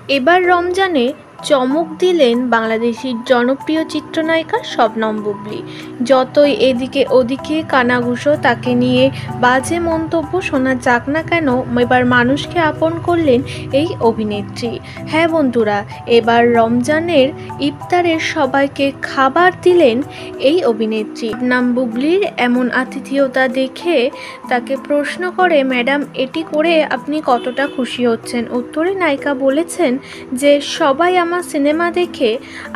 এবার রমজানে চমক দিলেন বাংলাদেশের জনপ্রিয় চিত্রনায়িকা শবনম বুবলী। যতই এদিকে ওদিকে কানাঘুষো তাকে নিয়ে বাজে মন্তব্য শোনা যাক না কেন, এবার মানুষকে আপন করলেন এই অভিনেত্রী। হ্যাঁ বন্ধুরা, এবার রমজানের ইফতারের সবাইকে খাবার দিলেন এই অভিনেত্রী। শবনম বুবলীর এমন আতিথেয়তা দেখে তাকে প্রশ্ন করে, ম্যাডাম এটি করে আপনি কতটা খুশি হচ্ছেন? উত্তরে নায়িকা বলেছেন যে সবাই আমার সিনেমা দেখে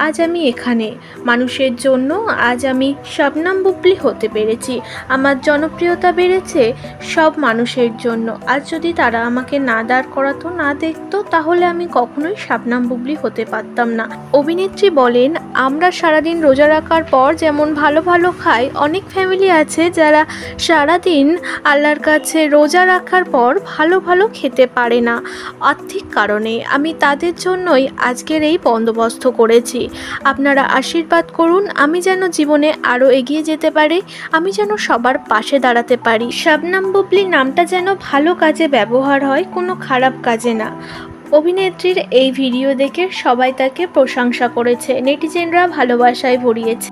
আজ আমি এখানে, মানুষের জন্য আজ আমি শবনম বুবলী হতে পেরেছি। আমার জনপ্রিয়তা বেড়েছে সব মানুষের জন্য। আজ যদি তারা আমাকে না দাঁড় করাতো, না দেখতো, তাহলে আমি কখনোই শবনম বুবলী হতে পারতাম না। অভিনেত্রী বলেন, আমরা সারাদিন রোজা রাখার পর যেমন ভালো ভালো খাই, অনেক ফ্যামিলি আছে যারা সারাদিন আল্লাহর কাছে রোজা রাখার পর ভালো ভালো খেতে পারে না আর্থিক কারণে। আমি তাদের জন্যই আজকের এই বন্দোবস্ত করেছি। আপনারা আশীর্বাদ করুন আমি যেন জীবনে আরও এগিয়ে যেতে পারি, আমি যেন সবার পাশে দাঁড়াতে পারি। শবনম বুবলী নামটা যেন ভালো কাজে ব্যবহার হয়, কোনো খারাপ কাজে না। অভিনেত্রীর এই ভিডিও দেখে সবাই তাকে প্রশংসা করেছে, নেটিজেনরা ভালোবাসায় ভরিয়েছে।